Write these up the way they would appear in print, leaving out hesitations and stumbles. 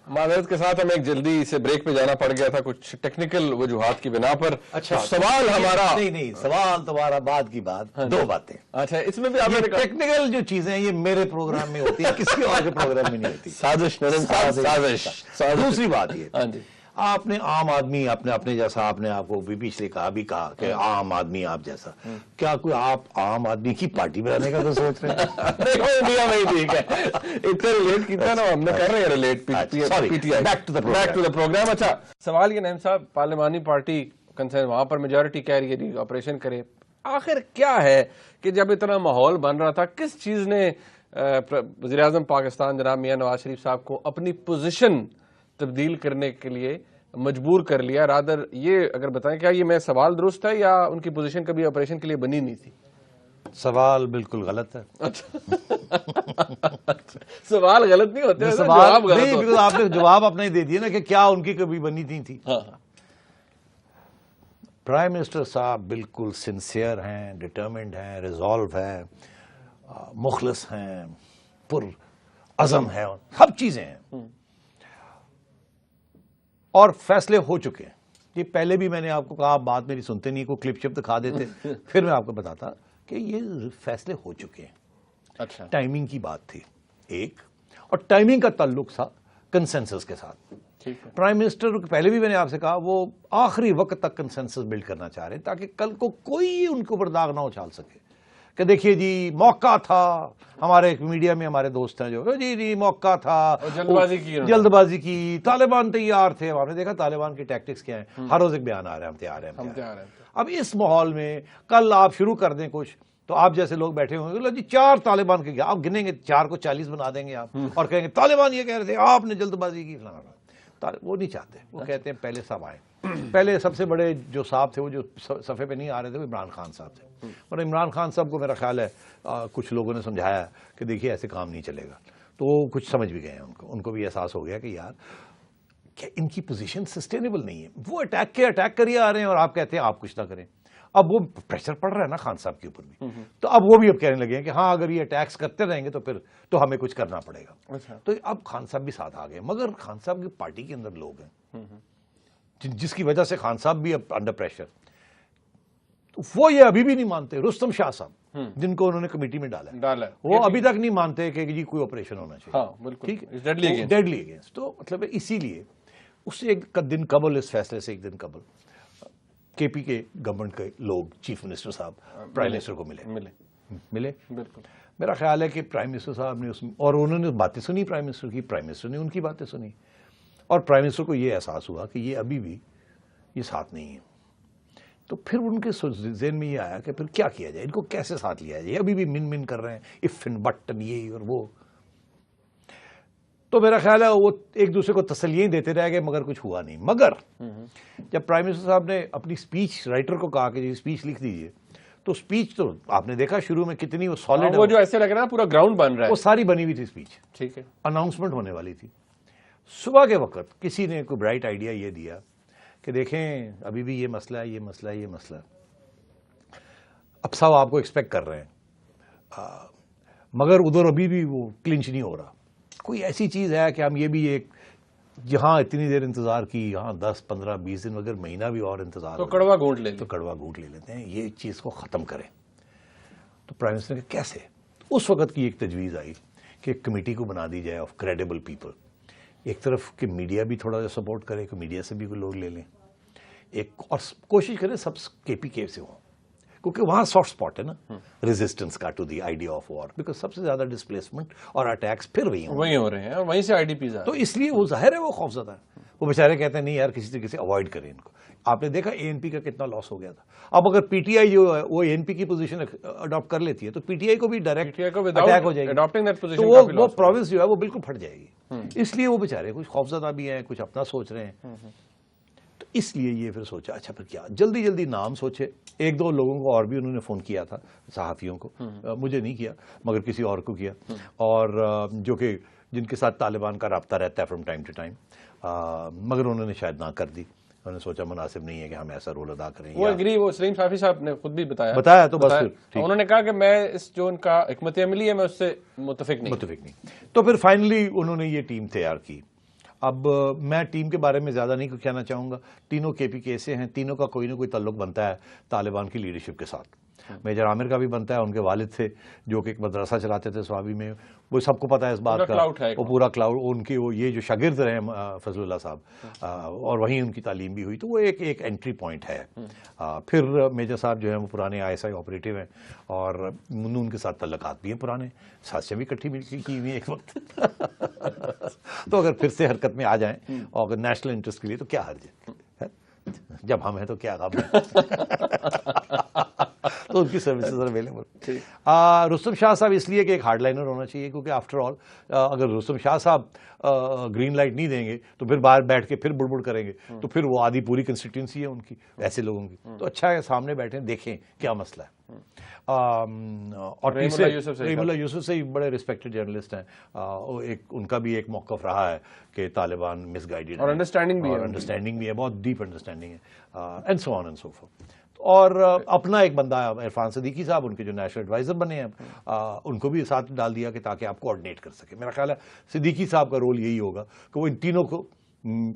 معذرت کے ساتھ ہمیں ایک جلدی سے بریک پہ جانا پڑ گیا تھا کچھ ٹیکنیکل وجوہات کی بنا پر. اچھا سوال ہمارا نہیں سوال تمہارا بعد کی بات, دو باتیں. اچھا اس میں بھی آپ نے ٹیکنیکل جو چیزیں ہیں یہ میرے پروگرام میں ہوتی ہیں, کسی اور کے پروگرام میں نہیں ہوتی. سازش. دوسری بات یہ آپ نے عام آدمی اپنے جیسا, آپ نے آپ کو پچھلے بھی کہا کہ عام آدمی آپ جیسا, کیا کوئی آپ عام آدمی کی پارٹی بنانے کا تو سوچ رہے ہیں؟ ٹھیک ہے اتنا ریلیٹ کیتا نا ہم نے کر رہے ہیں relate back to the program. اچھا سوال یہ نعیم صاحب, پارلیمانی پارٹی کنسرن وہاں پر میجورٹی کہہ رہی ہے آپریشن کرے, آخر کیا ہے کہ جب اتنا ماحول بن رہا تھا کس چیز نے وزیر اعظم پاکستان جناب میاں نواز شریف صاحب کو اپنی پوزیشن تبدیل کرنے کے لیے مجبور کر لیا؟ رادر یہ اگر بتائیں کیا یہ میں سوال درست ہے یا ان کی پوزیشن کبھی آپریشن کے لیے بنی نہیں تھی؟ سوال بالکل غلط ہے. سوال غلط نہیں ہوتے, آپ نے جواب اپنا ہی دے دیا نا کہ کیا ان کی کبھی بنی نہیں تھی. پرائم منسٹر صاحب بالکل سنسیئر ہیں, ڈٹرمنڈ ہیں, ریزالو ہیں, مخلص ہیں, پر عزم ہیں, سب چیزیں ہیں, اور فیصلے ہو چکے ہیں. یہ پہلے بھی میں نے آپ کو کہا, آپ بات میری سنتے نہیں, کو کلپ شپ دکھا دیتے پھر میں آپ کو بتاتا کہ یہ فیصلے ہو چکے ہیں. اچھا ٹائمنگ کی بات تھی ایک, اور ٹائمنگ کا تعلق تھا کنسنسس کے ساتھ. پرائم منسٹر پہلے بھی میں نے آپ سے کہا وہ آخری وقت تک کنسنسس بلڈ کرنا چاہ رہے ہیں تاکہ کل کو کوئی ان کے اوپر داغ نہ اچھال سکے کہ دیکھیے جی موقع تھا. ہمارے میڈیا میں ہمارے دوست ہیں جو جی موقع تھا, جلد بازی کی, طالبان تیار تھے. ہم نے دیکھا طالبان کی ٹیکٹکس کیا ہیں, ہر روز ایک بیان آ رہا ہے ہم تیار ہیں. اب اس ماحول میں کل آپ شروع کر دیں کچھ تو آپ جیسے لوگ بیٹھے ہوں گے جی 4 طالبان کے, آپ گنیں گے 4 کو 40 بنا دیں گے آپ, اور کہیں گے طالبان یہ کہہ رہے تھے آپ نے جلد بازی کی. وہ نہیں چاہتے, وہ کہتے ہیں پہلے سب آئیں. پہلے سب سے بڑے جو صاحب تھے وہ جو صفحے پہ نہیں آ رہے تھے وہ عمران خان صاحب تھے. اور عمران خان صاحب کو میرا خیال ہے کچھ لوگوں نے سمجھایا کہ دیکھیے ایسے کام نہیں چلے گا, تو وہ کچھ سمجھ بھی گئے ہیں. ان کو بھی احساس ہو گیا کہ یار کہ ان کی پوزیشن سسٹینیبل نہیں ہے. وہ اٹیک کریے آ رہے ہیں اور آپ کہتے ہیں آپ کچھ نہ کریں. اب وہ پریشر پڑ رہا ہے نا خان صاحب کے اوپر بھی, تو اب وہ بھی اب کہنے لگے ہیں کہ ہاں اگر یہ اٹیکس کرتے رہیں گے تو پھر تو ہمیں کچھ کرنا پڑے گا. تو اب خان صاحب بھی ساتھ آ گئے, مگر خان صاحب کی پارٹی کے اندر لوگ ہیں جس کی وجہ سے خان صاحب بھی اب انڈر پریشر. تو وہ یہ ابھی بھی نہیں مانتے. رستم شاہ صاحب جن کو انہوں نے کمیٹی میں ڈالا وہ ابھی تک نہیں مانتے کہ جی کوئی آپریشن ہونا چاہیے. ٹھیک ہے, ڈیڈلی اگینسٹ. تو مطلب اسی لیے اس سے ایک دن قبل, اس فیصلے سے ایک دن قبل کے پی کے گورنمنٹ کے لوگ, چیف منسٹر صاحب پرائم منسٹر کو ملے. بالکل میرا خیال ہے کہ پرائم منسٹر صاحب نے اس میں, اور انہوں نے باتیں سنی پرائم منسٹر کی, پرائم منسٹر نے ان کی باتیں سنی, اور پرائم منسٹر کو یہ احساس ہوا کہ یہ ابھی بھی یہ ساتھ نہیں ہے. تو پھر ان کے ذہن میں یہ آیا کہ پھر کیا کیا جائے, ان کو کیسے ساتھ لیا جائے. ابھی بھی من کر رہے ہیں اف اینڈ بٹ یہ اور وہ. تو میرا خیال ہے وہ ایک دوسرے کو تسلیاں دیتے رہ گئے مگر کچھ ہوا نہیں. مگر جب پرائم منسٹر صاحب نے اپنی سپیچ رائٹر کو کہا کہ سپیچ لکھ دیجئے, تو سپیچ تو آپ نے دیکھا شروع میں کتنی وہ سالڈ, وہ جو ایسے لگ رہا ہے پورا گراؤنڈ بن رہا ہے, وہ ساری بنی ہوئی تھی سپیچ. ٹھیک ہے, اناؤنسمنٹ ہونے والی تھی. صبح کے وقت کسی نے کوئی برائٹ آئیڈیا یہ دیا کہ دیکھیں ابھی بھی یہ مسئلہ ہے, یہ مسئلہ ہے, یہ مسئلہ ہے. اب صاحب آپ کو ایکسپیکٹ کر رہے ہیں مگر ادھر ابھی بھی وہ کلنچ نہیں ہو رہا. کوئی ایسی چیز ہے کہ ہم یہ بھی ایک جہاں اتنی دیر انتظار کی, یہاں 10, 15, 20 دن اگر مہینہ بھی اور انتظار تو کڑوا گھونٹ لیتے ہیں, یہ چیز کو ختم کریں. تو پرائم منسٹر نے کہا کیسے؟ اس وقت کی ایک تجویز آئی کہ ایک کمیٹی کو بنا دی جائے آف کریڈیبل پیپل. ایک طرف کہ میڈیا بھی تھوڑا سا سپورٹ کرے, کہ میڈیا سے بھی کوئی لوگ لے لیں, ایک اور کوشش کریں سب کے پی کے سے ہوں, کیونکہ وہاں سافٹ سپاٹ ہے نا ریزسٹنس کا to the idea of war, because سب سے زیادہ ڈسپلیسمنٹ اور اٹیکس پھر وہی ہو رہے ہیں اور وہیں سے آئی ڈی پیز. تو اس لیے وہ ظاہر ہے وہ خوفزدہ ہے. وہ بیچارے کہتے ہیں نہیں یار کسی طریقے سے اوائڈ کریں ان کو. آپ نے دیکھا اے این پی کا کتنا لاس ہو گیا تھا. اب اگر پی ٹی آئی جو ہے وہ اے این پی کی پوزیشن اڈاپٹ کر لیتی ہے تو پی ٹی آئی کو بھی ڈائریکٹ اٹیک ہو جائے گی, تو وہ پروونس جو ہے وہ بالکل پھٹ جائے گی. اس لیے وہ بیچارے کچھ خوفزدہ بھی ہیں, کچھ اپنا سوچ رہے ہیں. تو اس لیے یہ پھر سوچا اچھا پھر کیا, جلدی نام سوچے. 1-2 لوگوں کو اور بھی انہوں نے فون کیا تھا, صحافیوں کو, مجھے نہیں کیا مگر کسی اور کو کیا, اور جو کہ جن کے ساتھ طالبان کا رابطہ رہتا ہے فرام ٹائم ٹو ٹائم, مگر انہوں نے شاید نہ کر دی. انہوں نے سوچا مناسب نہیں ہے کہ ہم ایسا رول ادا کریں. وہ سلیم صافی صاحب نے خود بھی بتایا تو بس انہوں نے کہا کہ میں اس جو ان کا حکمت عملی ہے میں اس سے متفق نہیں. تو پھر فائنلی انہوں نے یہ ٹیم تیار کی, اب میں ٹیم کے بارے میں زیادہ نہیں کہنا چاہوں گا. تینوں کے پی کے سے ہیں, تینوں کا کوئی نہ کوئی تعلق بنتا ہے طالبان کی لیڈرشپ کے ساتھ. میجر عامر کا بھی بنتا ہے, ان کے والد تھے جو کہ ایک مدرسہ چلاتے تھے سوابی میں, وہ سب کو پتہ ہے اس بات کا, وہ پورا کلاؤڈ ان کی, وہ یہ جو شاگرد رہے فضل اللہ صاحب اور وہیں ان کی تعلیم بھی ہوئی, تو وہ ایک انٹری پوائنٹ ہے. پھر میجر صاحب جو ہیں وہ پرانے آئی ایس آئی آپریٹو ہیں اور ان کے ساتھ تعلقات بھی ہیں پرانے, سازشیں بھی اکٹھی مل کی ہوئی ایک وقت. تو اگر پھر سے حرکت میں آ جائیں اور اگر نیشنل انٹرسٹ کے لیے تو کیا حرج ہے, جب ہم ہیں تو کیا غم ہے. تو ان کی سروسز اویلیبل. رستم شاہ صاحب اس لیے کہ ایک ہارڈ لائنر ہونا چاہیے, کیونکہ آفٹر آل اگر رستم شاہ صاحب گرین لائٹ نہیں دیں گے تو پھر باہر بیٹھ کے پھر بڑبڑ کریں گے, تو پھر وہ آدھی پوری کنسٹیٹوئنسی ہے ان کی ایسے لوگوں کی. تو اچھا ہے سامنے بیٹھیں دیکھیں کیا مسئلہ ہے. اور رحیم اللہ یوسف سے بڑے ریسپیکٹڈ جرنلسٹ ہیں, ایک ان کا بھی ایک موقف رہا ہے کہ طالبان مس گائیڈڈ اور انڈرسٹینڈنگ بھی ہے, بہت ڈیپ انڈرسٹینڈنگ ہے, and so on and so forth. اور اپنا ایک بندہ عرفان صدیقی صاحب ان کے جو نیشنل ایڈوائزر بنے ہیں, ان کو بھی ساتھ ڈال دیا کہ تاکہ آپ کوآرڈینیٹ کر سکیں. میرا خیال ہے صدیقی صاحب کا رول یہی ہوگا کہ وہ ان تینوں کو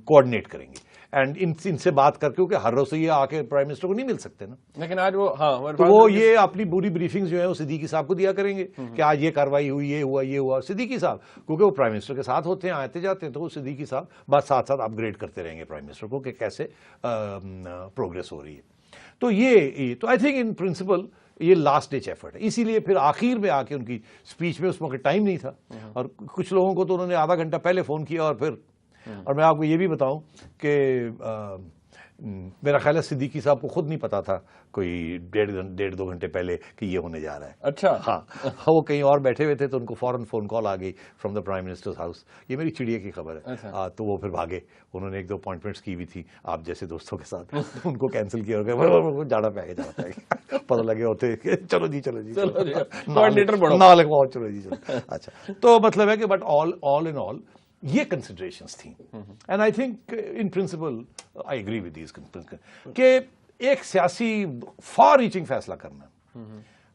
کوآرڈینیٹ کریں گے, اینڈ ان سے بات کر کے, کیونکہ ہر روز سے یہ آ کے پرائم منسٹر کو نہیں مل سکتے نا, لیکن آج وہ یہ اپنی پوری بریفنگز جو ہے وہ صدیقی صاحب کو دیا کریں گے کہ آج یہ کاروائی ہوئی, یہ ہوا, یہ ہوا. صدیقی صاحب کیونکہ وہ پرائم منسٹر کے ساتھ ہوتے ہیں, آتے جاتے ہیں, تو وہ صدیقی صاحب بات ساتھ ساتھ اپ گریڈ کرتے رہیں گے پرائم منسٹر کو کہ کیسے پروگریس ہو رہی ہے. تو یہ تو آئی تھنک ان پرنسپل یہ لاسٹ ڈچ ایفرٹ ہے. اسی لیے پھر آخر میں آ کے ان کی اسپیچ میں اس موقع ٹائم نہیں تھا, اور کچھ لوگوں کو تو انہوں نے آدھا گھنٹہ پہلے فون کیا, اور میں آپ کو یہ بھی بتاؤں کہ میرا خیال ہے صدیقی صاحب کو خود نہیں پتا تھا کوئی 1.5-2 گھنٹے پہلے کہ یہ ہونے جا رہا ہے. اچھا, ہاں, وہ کہیں اور بیٹھے ہوئے تھے تو ان کو فوراً فون کال آ گئی from the prime ministers house, یہ میری چڑیا کی خبر ہے. تو وہ پھر بھاگے, انہوں نے 1-2 اپوائنٹمنٹس کی ہوئی تھی آپ جیسے دوستوں کے ساتھ, ان کو کینسل کیا اور جانا پہ گیا, پتہ لگے ہوتے چلو جی نہ لگواؤ, چلو جی چلو. اچھا, تو مطلب ہے کہ بٹ آل ان آل یہ کنسیڈریشنز تھیں, and I think in principle I agree with these کہ ایک سیاسی فار ریچنگ فیصلہ کرنا,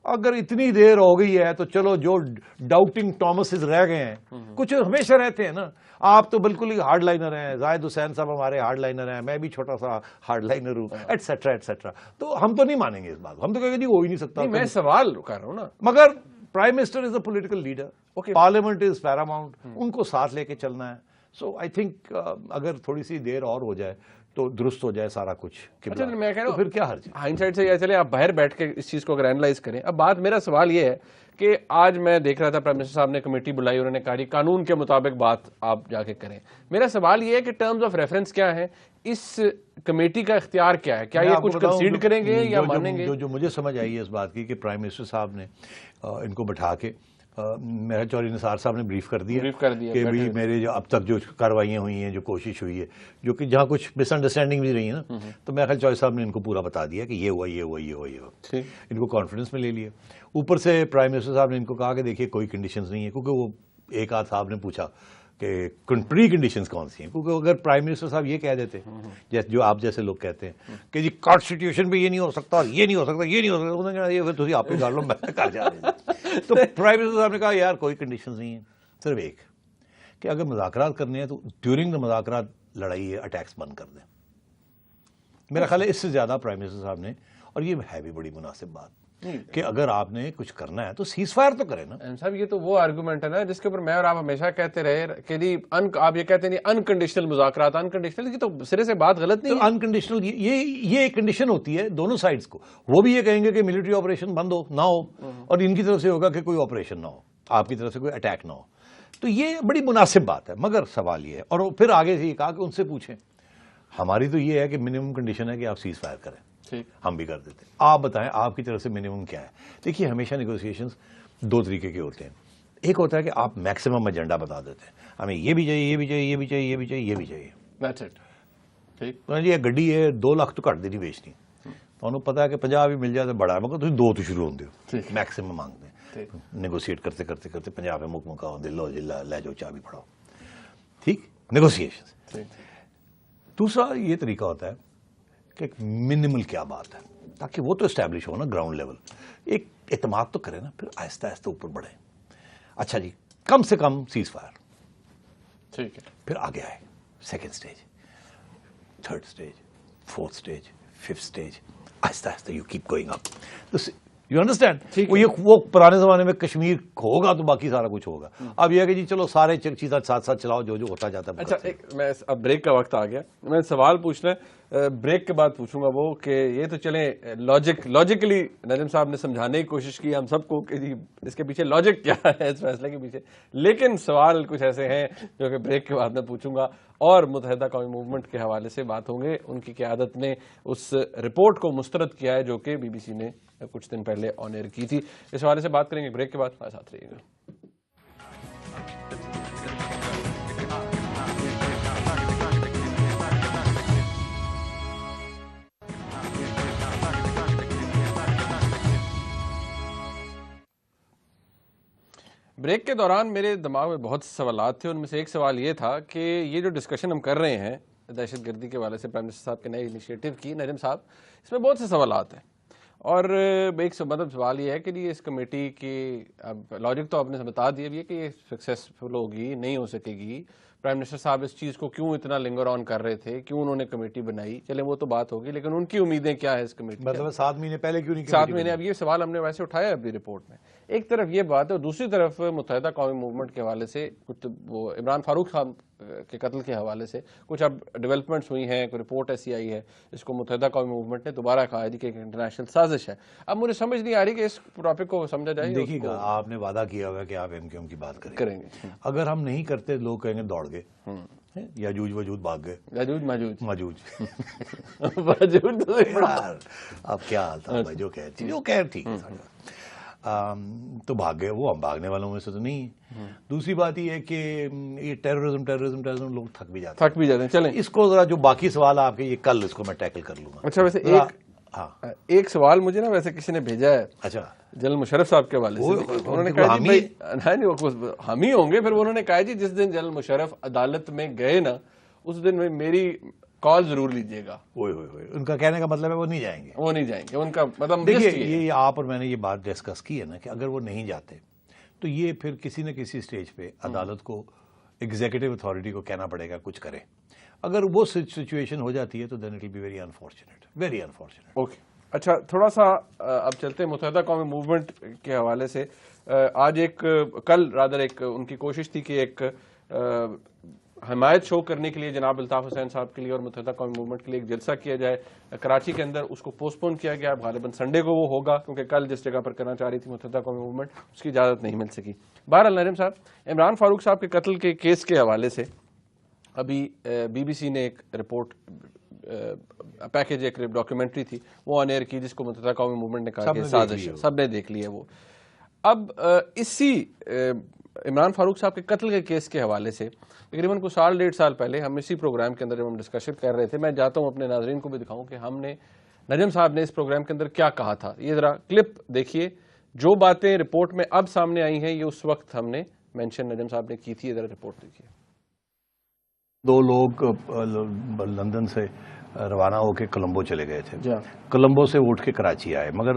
اگر اتنی دیر ہو گئی ہے تو چلو جو ڈاؤٹنگ ٹامسز رہ گئے ہیں, کچھ ہمیشہ رہتے ہیں نا, آپ تو بالکل ہی ہارڈ لائنر ہیں, زاہد حسین صاحب ہمارے ہارڈ لائنر ہیں, میں بھی چھوٹا سا ہارڈ لائنر ہوں, ایٹسیٹرا ایٹسیٹرا. تو ہم تو نہیں مانیں گے اس بات کو, ہم تو کہیں گے ہو ہی نہیں سکتا. میں سوال کر رہا ہوں نا, مگر prime minister is a political leader, parliament is paramount, ان کو ساتھ لے کے چلنا ہے. سو آئی تھنک اگر تھوڑی سی دیر اور ہو جائے تو درست ہو جائے سارا کچھ. میں کہہ رہا ہوں پھر کیا حرج ہے, ہائنڈ سائڈ سے یہ چلے آپ باہر بیٹھ کے اس چیز کو اگر اینالائز کریں. اب بات, میرا سوال یہ ہے کہ آج میں دیکھ رہا تھا پرائم منسٹر صاحب نے کمیٹی بلائی, انہوں نے کہا قانون کے مطابق بات آپ جا کے کریں. میرا سوال یہ ہے کہ ٹرمز آف ریفرنس کیا ہیں, اس کمیٹی کا اختیار کیا ہے, کیا یہ کچھ کنسیڈ کریں گے یا مانیں گے؟ جو مجھے سمجھ آئی ہے اس بات کی کہ پرائم منسٹر صاحب نے ان کو بٹھا کے میرا چوری نثار صاحب نے بریف کر دیا کہ بھائی میرے جو اب تک جو کاروائیاں ہوئی ہیں, جو کوشش ہوئی ہے, جو کہ جہاں کچھ مس انڈرسٹینڈنگ بھی رہی ہے نا, تو میرا خیال چوہے صاحب نے ان کو پورا بتا دیا کہ یہ ہوا, یہ ہوا, یہ ہوا, یہ ہوا. ان کو کانفیڈنس میں لے لیا. اوپر سے پرائم منسٹر صاحب نے ان کو کہا کہ دیکھیے کوئی کنڈیشنز نہیں ہے, کیونکہ وہ ایک آدھ صاحب نے پوچھا کہ پری کنڈیشنز کون سی ہیں, کیونکہ اگر پرائم منسٹر صاحب یہ کہہ دیتے جو آپ جیسے لوگ کہتے ہیں کہ جی کانسٹیٹیوشن پہ یہ نہیں ہو سکتا, یہ نہیں ہو سکتا, یہ نہیں ہو سکتا, انہوں نے کہا یہ پھر تھی آپ ہی کر لو, میں کہا جا رہے ہیں. تو پرائم منسٹر صاحب نے کہا یار کوئی کنڈیشنز نہیں ہیں, صرف ایک کہ اگر مذاکرات کرنے ہیں تو ڈیورنگ دا مذاکرات لڑائی ہے, اٹیکس بند کر دیں. میرا خیال ہے اس سے زیادہ پرائم منسٹر صاحب نے, اور یہ ہے بھی بڑی مناسب بات کہ اگر آپ نے کچھ کرنا ہے تو سیز فائر تو کریں نا. صاحب یہ تو وہ آرگومنٹ ہے نا جس کے اوپر میں اور آپ ہمیشہ کہتے رہے کہ جی آپ یہ کہتے ہیں انکنڈیشنل مذاکرات, انکنڈیشنل کی تو سرے سے بات غلط نہیں ہے. انکنڈیشنل یہ ایک کنڈیشن ہوتی ہے دونوں سائڈز کو, وہ بھی یہ کہیں گے کہ ملٹری آپریشن بند ہو نہ ہو, اور ان کی طرف سے ہوگا کہ کوئی آپریشن نہ ہو, آپ کی طرف سے کوئی اٹیک نہ ہو. تو یہ بڑی مناسب بات ہے. مگر سوال یہ ہے, اور پھر آگے سے یہ کہا کہ ان سے پوچھیں, ہماری تو یہ ہے کہ منیمم کنڈیشن ہے کہ آپ سیز فائر کریں, ہم بھی کر دیتے ہیں, آپ بتائیں آپ کی طرف سے منیمم کیا ہے. دیکھیے ہمیشہ نیگوسیشنز 2 طریقے کے ہوتے ہیں. ایک ہوتا ہے کہ آپ میکسیمم ایجنڈا بتا دیتے ہیں, ہمیں یہ بھی چاہیے, یہ بھی چاہیے, یہ بھی چاہیے, یہ بھی چاہیے, یہ بھی چاہیے. That's it. جی یہ گڈی ہے 2 لاکھ تو گھٹ دی بیچنی, تو پتا ہے کہ 50 بھی مل جائے تو بڑا ہے, مگر تھی 2 تو شروع ہوندے ہو, میکسیمم مانگتے ہیں, نیگوشیٹ کرتے کرتے کرتے 50 میں مکمل کا ہوندے, لو جی لے جو چابی پڑھاؤ, ٹھیک, نیگوسیشن. دوسرا یہ طریقہ ہوتا ہے کہ منیمل کیا بات ہے, تاکہ وہ تو اسٹیبلش ہو نا گراؤنڈ لیول, ایک اعتماد تو کرے نا, پھر آہستہ آہستہ اوپر بڑھیں. اچھا جی کم سے کم سیز فائر, ٹھیک ہے, پھر آگے آئے, second stage, third stage, fourth stage, fifth stage, آہستہ آہستہ you keep going up. You understand? وہ پرانے زمانے میں کشمیر ہوگا تو باقی سارا کچھ ہوگا. اب یہ ہے کہ جی چلو سارے چیزیں ساتھ ساتھ چلاؤ جو ہوتا جاتا ہے. اچھا میں اب بریک کا وقت آ گیا، میں سوال پوچھنا ہے بریک کے بعد پوچھوں گا وہ کہ یہ تو چلیں لاجیکلی نجم صاحب نے سمجھانے کی کوشش کی ہم سب کو کہ جی اس کے پیچھے لاجک کیا ہے اس فیصلے کے پیچھے، لیکن سوال کچھ ایسے ہیں جو کہ بریک کے بعد میں پوچھوں گا. اور متحدہ قومی موومنٹ کے حوالے سے بات ہوں گے. ان کی قیادت نے اس رپورٹ کو مسترد کیا ہے جو کہ بی بی سی نے کچھ دن پہلے آن ایئر کی تھی. اس حوالے سے بات کریں گے بریک کے بعد. ہمارے ساتھ رہیے گا. بریک کے دوران میرے دماغ میں بہت سے سوالات تھے. ان میں سے ایک سوال یہ تھا کہ یہ جو ڈسکشن ہم کر رہے ہیں دہشت گردی کے حوالے سے پرائم منسٹر صاحب کے نئے انیشیٹو کی، نجم صاحب اس میں بہت سے سوالات ہیں. اور ایک سوال یہ ہے کہ یہ اس کمیٹی کی اب لاجک تو آپ نے بتا دیا بھی ہے کہ یہ سکسیسفل ہوگی نہیں ہو سکے گی. پرائم منسٹر صاحب اس چیز کو کیوں اتنا لنگر آن کر رہے تھے، کیوں انہوں نے کمیٹی بنائی، چلیں وہ تو بات ہوگی، لیکن ان کی امیدیں کیا ہے اس کمیٹی؟ مطلب 7 مہینے پہلے کیوں نہیں؟ 7 مہینے. اب یہ سوال ہم نے ویسے اٹھایا ابھی رپورٹ میں. ایک طرف یہ بات ہے اور دوسری طرف متحدہ قومی موومنٹ کے حوالے سے کچھ وہ عمران فاروق خان کے قتل کے حوالے سے کچھ اب ڈیولپمنٹس ہوئی ہیں. کوئی رپورٹ ایسی آئی ہے اس کو متحدہ قومی موومنٹ نے دوبارہ کہا ہے کہ ایک انٹرنیشنل سازش ہے. اب مجھے سمجھ نہیں آ رہی کہ اس ٹاپک کو سمجھا جائے. دیکھیے گا آپ نے وعدہ کیا ہوا کہ آپ ایم کیو ایم کی بات کریں گے. اگر ہم نہیں کرتے لوگ کہیں گے دوڑ گئے، یاجوج وجود بھاگ گئے. یاجوج ماجوج اب کیا حال تھا بھائی جو کہہ تھی، جو کہہ تھی تو بھاگ گئے. وہ ہم بھاگنے والوں میں سے تو نہیں ہے. دوسری بات یہ ہے کہ یہ ٹیررزم لوگ تھک بھی جاتے ہیں. چلیں اس کو ذرا جو باقی سوال آپ کے یہ کل اس کو میں ٹیکل کر لوں گا. اچھا ویسے ایک سوال مجھے نا ویسے کسی نے بھیجا ہے. اچھا جنرل مشرف صاحب کے حوالے سے. انہوں نے کہا جی ہم ہی ہوں گے. پھر انہوں نے کہا جی جس دن جنرل مشرف عدالت میں گئے نا اس دن میں میری کال ضرور لیجئے گا. ان کا کہنے کا مطلب ہے وہ نہیں جائیں گے. ان کا مطلب دیکھیے یہ آپ اور میں نے یہ بات ڈسکس کی ہے نا کہ اگر وہ نہیں جاتے تو یہ پھر کسی نہ کسی سٹیج پہ عدالت کو ایگزیکٹو اتھارٹی کو کہنا پڑے گا کچھ کرے. اگر وہ سچویشن ہو جاتی ہے تو then it will be very unfortunate. Okay اچھا تھوڑا سا اب چلتے ہیں متحدہ قومی موومنٹ کے حوالے سے. آج کل رادر ایک ان کی کوشش تھی کہ ایک حمایت شو کرنے کے لیے جناب الطاف حسین صاحب کے لیے اور متحدہ قومی موومنٹ کے لیے ایک جلسہ کیا جائے کراچی کے اندر. اس کو پوسٹ پون کیا گیا. غالباً سنڈے کو وہ ہوگا کیونکہ کل جس جگہ پر کرنا چاہ رہی تھی متحدہ قومی موومنٹ اس کی اجازت نہیں مل سکی. بہرحال نجم صاحب عمران فاروق صاحب کے قتل کے کیس کے حوالے سے ابھی بی بی سی نے ایک رپورٹ پیکج ایک ڈاکیومنٹری تھی وہ آن ایئر کی جس کو متحدہ قومی موومنٹ نے کہا کہ سازش. سب نے دیکھ لی ہے وہ. اب اسی عمران فاروق صاحب کے قتل کے کیس کے حوالے سے تقریباً کچھ 1.5 سال پہلے ہم اسی پروگرام کے اندر جب ہم ڈسکشن کر رہے تھے، میں جاتا ہوں اپنے ناظرین کو بھی دکھاؤں کہ ہم نے نجم صاحب نے اس پروگرام کے اندر کیا کہا تھا. یہ ذرا کلپ دیکھیے. جو باتیں رپورٹ میں اب سامنے آئی ہیں یہ اس وقت ہم نے مینشن نجم صاحب نے کی تھی. ذرا رپورٹ دیکھیے. 2 لوگ لندن سے روانہ ہو کے کولمبو چلے گئے تھے. کولمبو سے اٹھ کے کراچی آئے مگر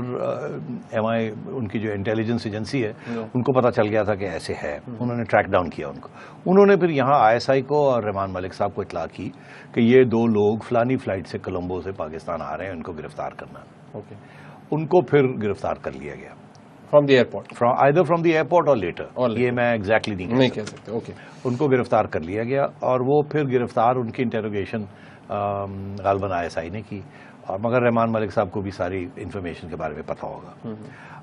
ایم آئی ان کی جو انٹیلیجنس ایجنسی ہے ان کو پتا چل گیا تھا کہ ایسے ہے. انہوں نے ٹریک ڈاؤن کیا ان کو. انہوں نے پھر یہاں ISI کو اور رحمان ملک صاحب کو اطلاع کی کہ یہ 2 لوگ فلانی فلائٹ سے کولمبو سے پاکستان آ رہے ہیں، ان کو گرفتار کرنا. ان کو پھر گرفتار کر لیا گیا from the airport, either from the airport or later. یہ میں ایگزیکٹلی نہیں کہہ سکتا. اوکے ان کو گرفتار کر لیا گیا اور وہ پھر گرفتار ان کی انٹروگیشن غالباً ISI نے کی اور مگر رحمان ملک صاحب کو بھی ساری انفارمیشن کے بارے میں پتہ ہوگا.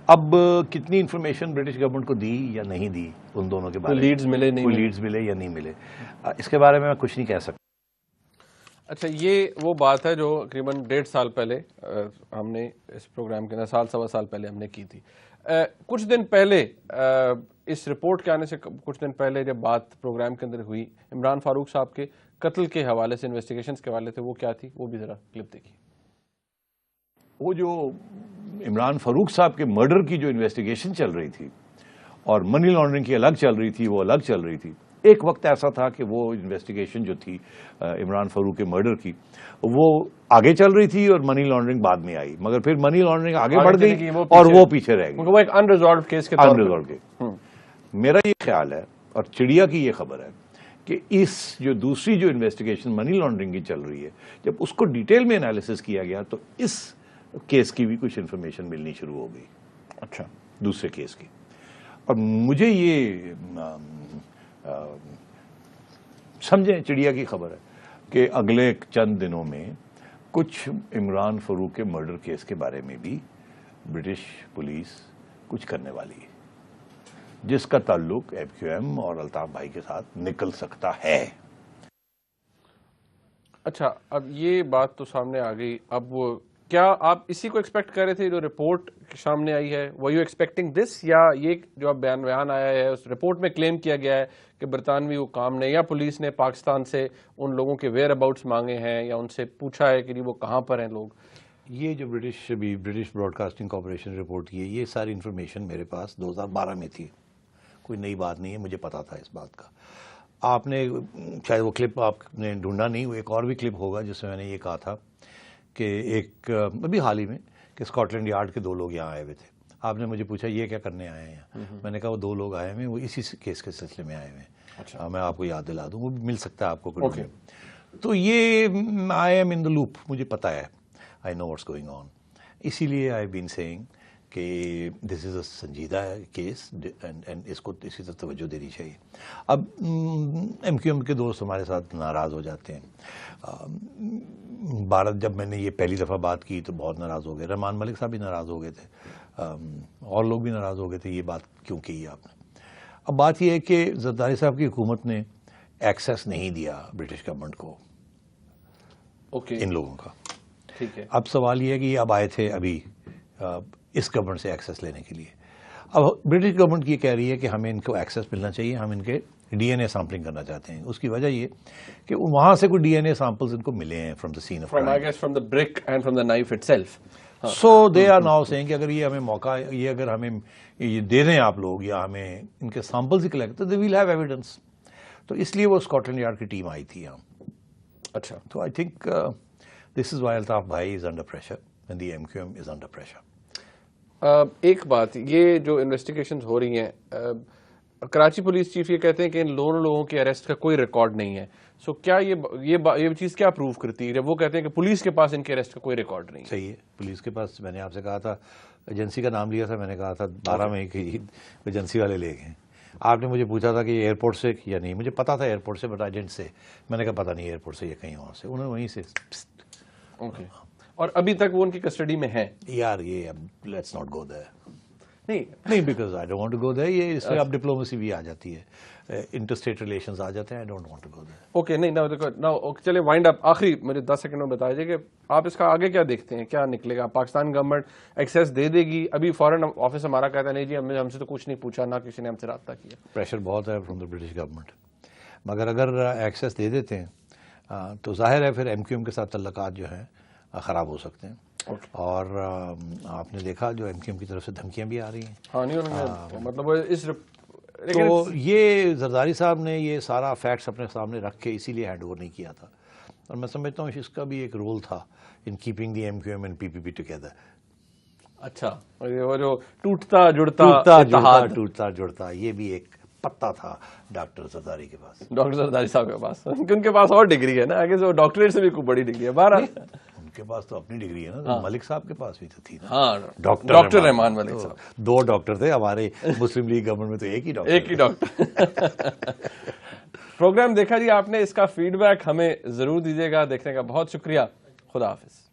اب کتنی انفارمیشن برٹش گورنمنٹ کو دی یا نہیں دی ان دونوں کے بارے میں، لیڈز ملے یا نہیں ملے، اس کے بارے میں کچھ نہیں کہہ سکتا. اچھا یہ وہ بات ہے جو تقریباً 1.5 سال پہلے ہم نے اس پروگرام کے اندر 1.25 سال پہلے ہم نے کی تھی. کچھ دن پہلے اس رپورٹ کے آنے سے کچھ دن پہلے جب بات پروگرام کے اندر ہوئی عمران فاروق صاحب کے قتل کے حوالے سے انویسٹیگیشنز کے حوالے سے وہ کیا تھی وہ بھی ذرا کلپ دیکھیے. وہ جو عمران فاروق صاحب کے مرڈر کی جو انویسٹیگیشن چل رہی تھی اور منی لانڈرنگ کی الگ چل رہی تھی وہ الگ چل رہی تھی. ایک وقت ایسا تھا کہ وہ انویسٹیگیشن جو تھی عمران فاروق کے مرڈر کی وہ آگے چل رہی تھی اور منی لانڈرنگ بعد میں آئی، مگر پھر منی لانڈرنگ آگے بڑھ گئی اور وہ پیچھے رہ گئی. وہ ایک انریزالوڈ کیس کے طور پر. میرا یہ خیال ہے اور چڑیا کی یہ خبر ہے کہ اس جو دوسری جو انویسٹیگیشن منی لانڈرنگ کی چل رہی ہے، جب اس کو ڈیٹیل میں انالیسس کیا گیا تو اس کیس کی بھی کچھ انفارمیشن ملنی شروع ہو گئی. اچھا. دوسرے کیس کی. اور مجھے یہ سمجھیں چڑیا کی خبر ہے کہ اگلے چند دنوں میں کچھ عمران فاروق کے مرڈر کیس کے بارے میں بھی برٹش پولیس کچھ کرنے والی ہے، جس کا تعلق MQM اور الطاف بھائی کے ساتھ نکل سکتا ہے. اچھا، اب یہ بات تو سامنے آ گئی. اب کیا آپ اسی کو ایکسپیکٹ کر رہے تھے جو رپورٹ سامنے آئی ہے؟ were you expecting this؟ یا یہ جو اب بیان آیا ہے اس رپورٹ میں کلیم کیا گیا ہے کہ برطانوی حکام نے یا پولیس نے پاکستان سے ان لوگوں کے ویئر اباؤٹس مانگے ہیں یا ان سے پوچھا ہے کہ وہ کہاں پر ہیں لوگ؟ یہ جو British broadcasting corporation report کی ہے، یہ ساری انفارمیشن میرے پاس 2012 میں تھی، کوئی نئی بات نہیں ہے، مجھے پتا تھا اس بات کا. آپ نے شاید وہ کلپ آپ نے ڈھونڈا نہیں، وہ ایک اور بھی کلپ ہوگا جس میں نے یہ کہا تھا کہ ایک ابھی حال ہی میں کہ اسکاٹ لینڈ یارڈ کے 2 لوگ یہاں آئے ہوئے تھے. آپ نے مجھے پوچھا یہ کیا کرنے آئے ہیں؟ میں نے کہا وہ 2 لوگ آئے ہوئے ہیں، وہ اسی کیس کے سلسلے میں آئے ہوئے ہیں. میں آپ کو یاد دلا دوں، وہ مل سکتا ہے آپ کو. تو یہ I am in the loop, مجھے پتا ہے، آئی نو واٹس گوئنگ آن. اسی لیے آئی بین سیئنگ کہ دس از اے سنجیدہ کیس اینڈ اس کو اسی طرح توجہ دینی چاہیے. اب MQM کے دوست ہمارے ساتھ ناراض ہو جاتے ہیں. بھارت جب میں نے یہ پہلی دفعہ بات کی تو بہت ناراض ہو گئے، رحمان ملک صاحب بھی ناراض ہو گئے تھے، اور لوگ بھی ناراض ہو گئے تھے، یہ بات کیوں کی آپ نے. اب بات یہ ہے کہ زرداری صاحب کی حکومت نے ایکسیس نہیں دیا برٹش گورنمنٹ کو ان لوگوں کا. ٹھیک ہے. اب سوال یہ ہے کہ یہ اب آئے تھے ابھی اس گورنمنٹ سے ایکسیس لینے کے لیے. اب برٹش گورنمنٹ یہ کہہ رہی ہے کہ ہمیں ان کو ایکسیس ملنا چاہیے، ہم ان کے DNA سیمپلنگ کرنا چاہتے ہیں. اس کی وجہ یہ کہ وہاں سے کوئی DNA سیمپلز ان کو ملے ہیں from the scene of crime, I guess from the brick and from the knife itself. So they are now seeing کہ اگر یہ ہمیں موقع، یہ اگر ہمیں یہ دے دیں آپ لوگ یا ہمیں ان کے سیمپلز ہی کلیکٹ، تو دے ول ہیو ایویڈنس. تو اس لیے وہ اسکاٹ لینڈ یارڈ کی ٹیم آئی تھی یہاں. اچھا. تو I think this is why Altaf بھائی is under pressure and the MQM is under pressure. ایک بات، یہ جو انویسٹیگیشنز ہو رہی ہیں، کراچی پولیس چیف یہ کہتے ہیں کہ ان لوگوں کے اریسٹ کا کوئی ریکارڈ نہیں ہے. سو کیا یہ چیز کیا پروو کرتی ہے جب وہ کہتے ہیں کہ پولیس کے پاس ان کے اریسٹ کا کوئی ریکارڈ نہیں ہے؟ صحیح ہے، پولیس کے پاس، میں نے آپ سے کہا تھا ایجنسی کا نام لیا تھا، میں نے کہا تھا 12 میں کہ ایجنسی والے لے گئے. آپ نے مجھے پوچھا تھا کہ یہ ایئرپورٹ سے یا نہیں، مجھے پتا تھا ایئرپورٹ سے، بٹ ایجنٹ سے میں نے کہا پتا نہیں ایئرپورٹ سے یا کہیں اور سے، انہوں نے وہیں سے. اوکے. اور ابھی تک وہ ان کی کسٹڈی میں ہیں؟ یار یہ لیٹس ناٹ گو دیئر. نہیں because I don't want to go there. یہ اس میں اب ڈپلومیسی بھی آ جاتی ہے، انٹر اسٹیٹ ریلیشنز آ جاتے ہیں. I don't want to go there. Okay. نہیں چلے وائنڈ اپ. آخری مجھے 10 سیکنڈ میں بتا دیجیے کہ آپ اس کا آگے کیا دیکھتے ہیں، کیا نکلے گا؟ پاکستان گورنمنٹ ایکسیس دے دے گی؟ ابھی فارن آفس ہمارا کہتا ہے نہیں جی ہم سے تو کچھ نہیں پوچھا، نہ کسی نے ہم سے رابطہ کیا. پریشر بہت ہے فرام دا برٹش گورنمنٹ، مگر اگر ایکسیس دے دیتے ہیں تو ظاہر ہے پھر MQM کے ساتھ تعلقات جو ہیں خراب ہو سکتے ہیں. اور آپ نے دیکھا جو MQM کی طرف سے دھمکیاں بھی آ رہی ہیں. ہاں نہیں مطلب اس تو یہ زرداری صاحب نے یہ سارا فیکٹس اپنے سامنے رکھ کے اسی لیے ہینڈ اوور نہیں کیا تھا. اور میں سمجھتا ہوں اس کا بھی ایک رول تھا in keeping the MQM and PPP together. اچھا، وہ جو ٹوٹتا جڑتا یہ بھی ایک پتا تھا ڈاکٹر زرداری کے پاس، ڈاکٹر زرداری صاحب کے پاس. ان کے پاس اور ڈگری ہے نا، آگے سے ڈاکٹریٹ سے بھی کوئی بڑی ڈگری ہے. بہرحال ان کے پاس تو اپنی ڈگری ہے نا. ملک صاحب کے پاس بھی تو تھی نا. ہاں، ڈاکٹر رحمان ملک صاحب. 2 ڈاکٹر تھے ہمارے مسلم لیگ گورنمنٹ میں، تو ایک ہی ڈاکٹر. پروگرام دیکھا جی آپ نے، اس کا فیڈ بیک ہمیں ضرور دیجیے گا. دیکھنے کا بہت شکریہ. خدا حافظ.